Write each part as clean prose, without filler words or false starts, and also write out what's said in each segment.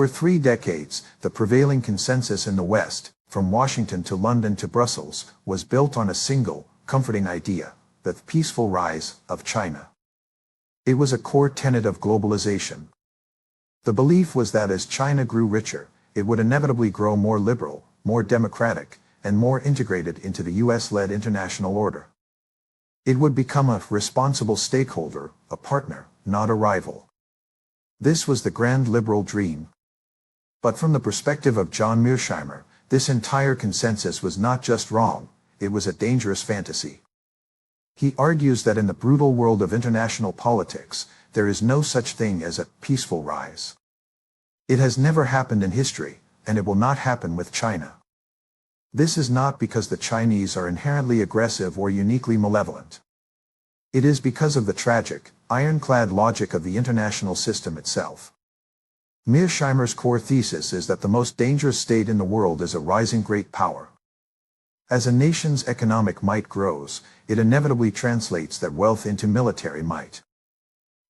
For 3 decades, the prevailing consensus in the West, from Washington to London to Brussels, was built on a single, comforting idea: the peaceful rise of China. It was a core tenet of globalization. The belief was that as China grew richer, it would inevitably grow more liberal, more democratic, and more integrated into the US-led international order. It would become a responsible stakeholder, a partner, not a rival. This was the grand liberal dream. But from the perspective of John Mearsheimer, this entire consensus was not just wrong, it was a dangerous fantasy. He argues that in the brutal world of international politics, there is no such thing as a peaceful rise. It has never happened in history, and it will not happen with China. This is not because the Chinese are inherently aggressive or uniquely malevolent. It is because of the tragic, ironclad logic of the international system itself. Mearsheimer's core thesis is that the most dangerous state in the world is a rising great power. As a nation's economic might grows, it inevitably translates that wealth into military might.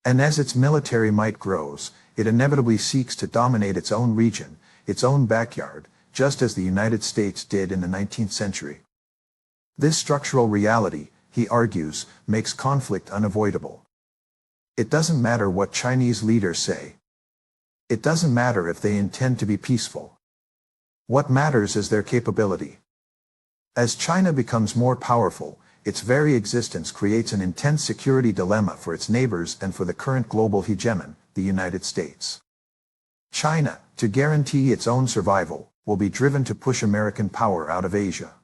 And as its military might grows, it inevitably seeks to dominate its own region, its own backyard, just as the United States did in the 19th century. This structural reality, he argues, makes conflict unavoidable. It doesn't matter what Chinese leaders say. It doesn't matter if they intend to be peaceful. What matters is their capability. As China becomes more powerful, its very existence creates an intense security dilemma for its neighbors and for the current global hegemon, the United States. China, to guarantee its own survival, will be driven to push American power out of Asia.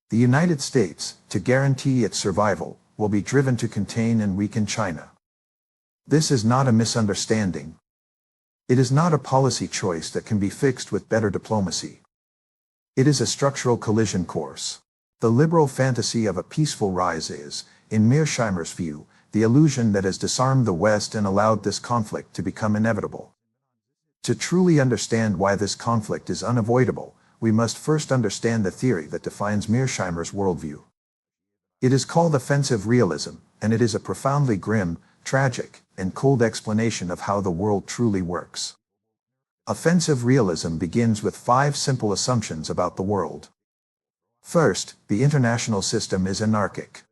The United States, to guarantee its survival, will be driven to contain and weaken China. This is not a misunderstanding. It is not a policy choice that can be fixed with better diplomacy. It is a structural collision course. The liberal fantasy of a peaceful rise is, in Mearsheimer's view, the illusion that has disarmed the West and allowed this conflict to become inevitable. To truly understand why this conflict is unavoidable, we must first understand the theory that defines Mearsheimer's worldview. It is called offensive realism, and it is a profoundly grim, tragic, and cold explanation of how the world truly works. Offensive realism begins with 5 simple assumptions about the world. First, the international system is anarchic.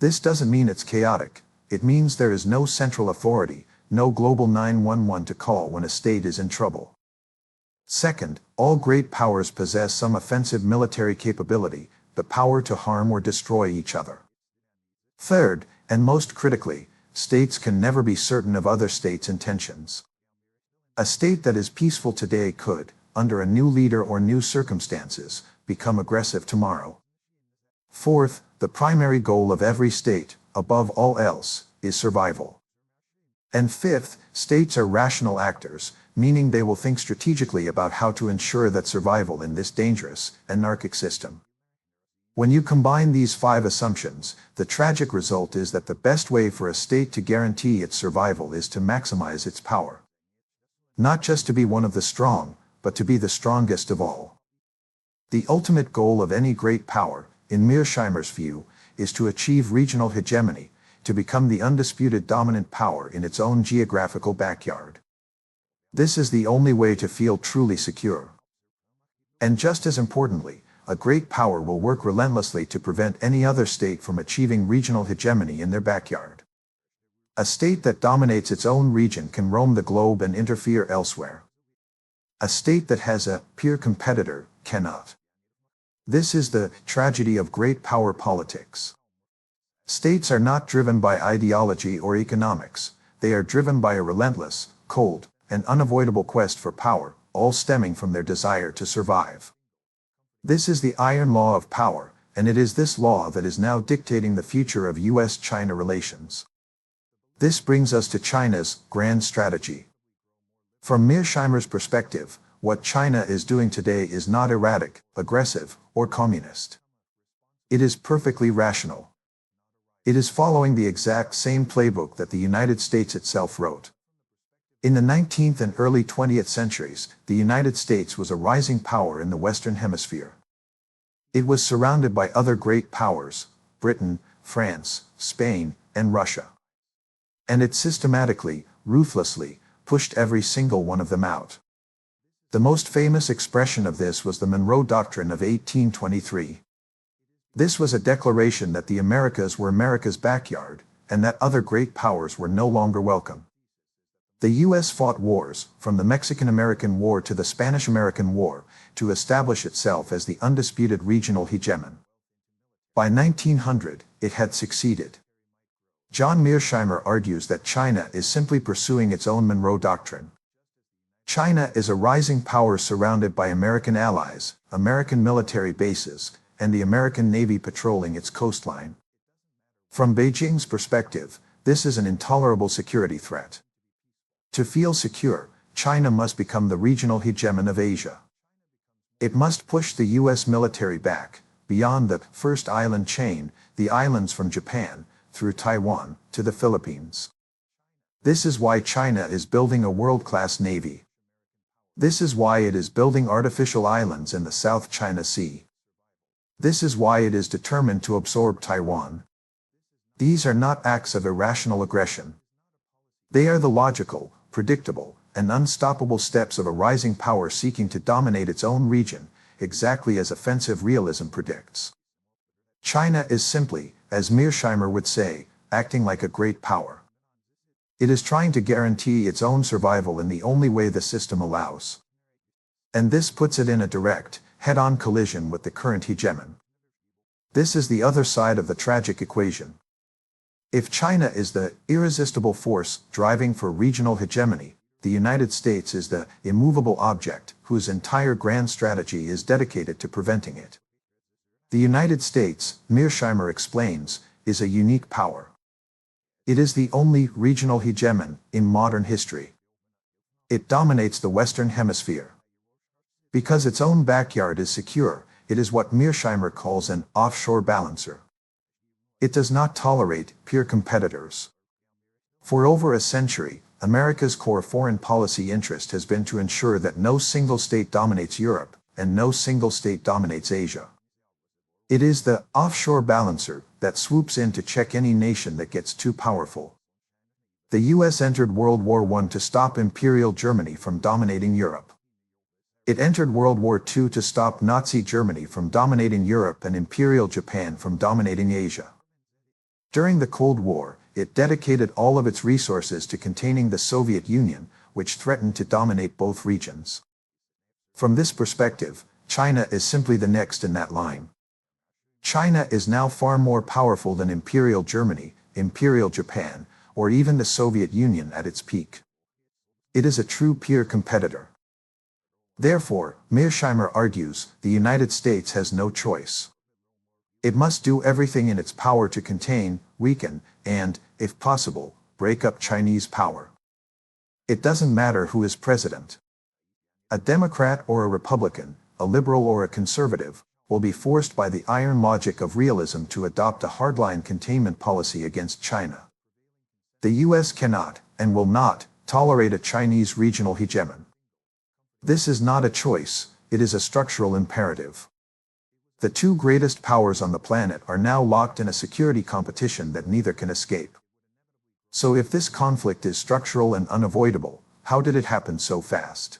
This doesn't mean it's chaotic, it means there is no central authority, no global 911 to call when a state is in trouble. Second, all great powers possess some offensive military capability, the power to harm or destroy each other. Third, and most critically, states can never be certain of other states' intentions. A state that is peaceful today could, under a new leader or new circumstances, become aggressive tomorrow. Fourth, the primary goal of every state, above all else, is survival. And fifth, states are rational actors, meaning they will think strategically about how to ensure that survival in this dangerous, anarchic system. When you combine these 5 assumptions, the tragic result is that the best way for a state to guarantee its survival is to maximize its power. Not just to be one of the strong, but to be the strongest of all. The ultimate goal of any great power, in Mearsheimer's view, is to achieve regional hegemony, to become the undisputed dominant power in its own geographical backyard. This is the only way to feel truly secure. And just as importantly, a great power will work relentlessly to prevent any other state from achieving regional hegemony in their backyard. A state that dominates its own region can roam the globe and interfere elsewhere. A state that has a peer competitor cannot. This is the tragedy of great power politics. States are not driven by ideology or economics, they are driven by a relentless, cold, and unavoidable quest for power, all stemming from their desire to survive. This is the iron law of power, and it is this law that is now dictating the future of US-China relations. This brings us to China's grand strategy. From Mearsheimer's perspective, what China is doing today is not erratic, aggressive, or communist. It is perfectly rational. It is following the exact same playbook that the United States itself wrote. In the 19th and early 20th centuries, the United States was a rising power in the Western Hemisphere. It was surrounded by other great powers, Britain, France, Spain, and Russia. And it systematically, ruthlessly, pushed every single one of them out. The most famous expression of this was the Monroe Doctrine of 1823. This was a declaration that the Americas were America's backyard, and that other great powers were no longer welcome. The U.S. fought wars, from the Mexican-American War to the Spanish-American War, to establish itself as the undisputed regional hegemon. By 1900, it had succeeded. John Mearsheimer argues that China is simply pursuing its own Monroe Doctrine. China is a rising power surrounded by American allies, American military bases, and the American Navy patrolling its coastline. From Beijing's perspective, this is an intolerable security threat. To feel secure, China must become the regional hegemon of Asia. It must push the U.S. military back, beyond the first island chain, the islands from Japan, through Taiwan, to the Philippines. This is why China is building a world-class navy. This is why it is building artificial islands in the South China Sea. This is why it is determined to absorb Taiwan. These are not acts of irrational aggression. They are the logical, predictable, and unstoppable steps of a rising power seeking to dominate its own region, exactly as offensive realism predicts. China is simply, as Mearsheimer would say, acting like a great power. It is trying to guarantee its own survival in the only way the system allows. And this puts it in a direct, head-on collision with the current hegemon. This is the other side of the tragic equation. If China is the irresistible force driving for regional hegemony, the United States is the immovable object whose entire grand strategy is dedicated to preventing it. The United States, Mearsheimer explains, is a unique power. It is the only regional hegemon in modern history. It dominates the Western Hemisphere. Because its own backyard is secure, it is what Mearsheimer calls an offshore balancer. It does not tolerate peer competitors. For over a century, America's core foreign policy interest has been to ensure that no single state dominates Europe, and no single state dominates Asia. It is the offshore balancer that swoops in to check any nation that gets too powerful. The U.S. entered World War I to stop Imperial Germany from dominating Europe. It entered World War II to stop Nazi Germany from dominating Europe and Imperial Japan from dominating Asia. During the Cold War, it dedicated all of its resources to containing the Soviet Union, which threatened to dominate both regions. From this perspective, China is simply the next in that line. China is now far more powerful than Imperial Germany, Imperial Japan, or even the Soviet Union at its peak. It is a true peer competitor. Therefore, Mearsheimer argues, the United States has no choice. It must do everything in its power to contain, weaken, and, if possible, break up Chinese power. It doesn't matter who is president. A Democrat or a Republican, a liberal or a conservative, will be forced by the iron logic of realism to adopt a hardline containment policy against China. The U.S. cannot, and will not, tolerate a Chinese regional hegemon. This is not a choice, it is a structural imperative. The two greatest powers on the planet are now locked in a security competition that neither can escape. So if this conflict is structural and unavoidable, how did it happen so fast?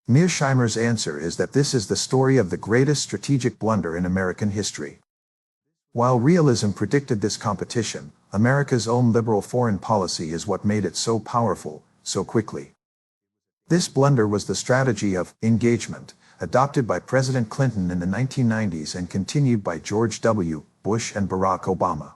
Mearsheimer's answer is that this is the story of the greatest strategic blunder in American history. While realism predicted this competition, America's own liberal foreign policy is what made it so powerful, so quickly. This blunder was the strategy of engagement, adopted by President Clinton in the 1990s and continued by George W. Bush and Barack Obama.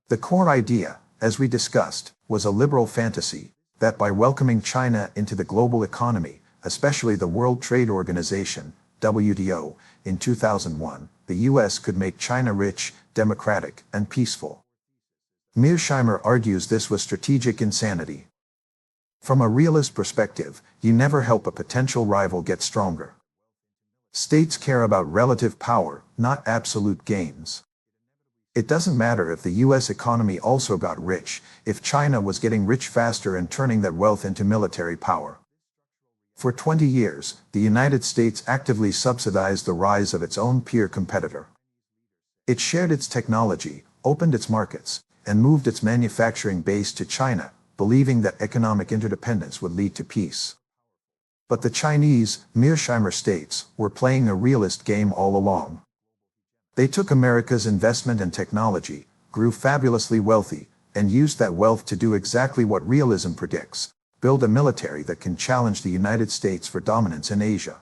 The core idea, as we discussed, was a liberal fantasy, that by welcoming China into the global economy, especially the World Trade Organization, WTO, in 2001, the U.S. could make China rich, democratic, and peaceful. Mearsheimer argues this was strategic insanity. From a realist perspective, you never help a potential rival get stronger. States care about relative power, not absolute gains. It doesn't matter if the U.S. economy also got rich, if China was getting rich faster and turning that wealth into military power. For 20 years, the United States actively subsidized the rise of its own peer competitor. It shared its technology, opened its markets, and moved its manufacturing base to China, believing that economic interdependence would lead to peace. But the Chinese, Mearsheimer states, were playing a realist game all along. They took America's investment and technology, grew fabulously wealthy, and used that wealth to do exactly what realism predicts: build a military that can challenge the United States for dominance in Asia.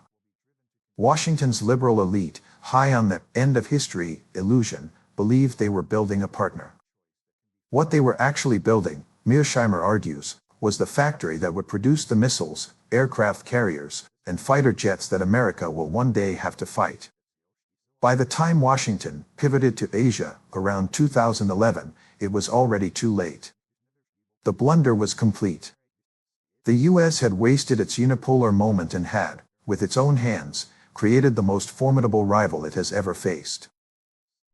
Washington's liberal elite, high on the end of history illusion, believed they were building a partner. What they were actually building, Mearsheimer argues, was the factory that would produce the missiles, aircraft carriers, and fighter jets that America will one day have to fight. By the time Washington pivoted to Asia, around 2011, it was already too late. The blunder was complete. The US had wasted its unipolar moment and had, with its own hands, created the most formidable rival it has ever faced.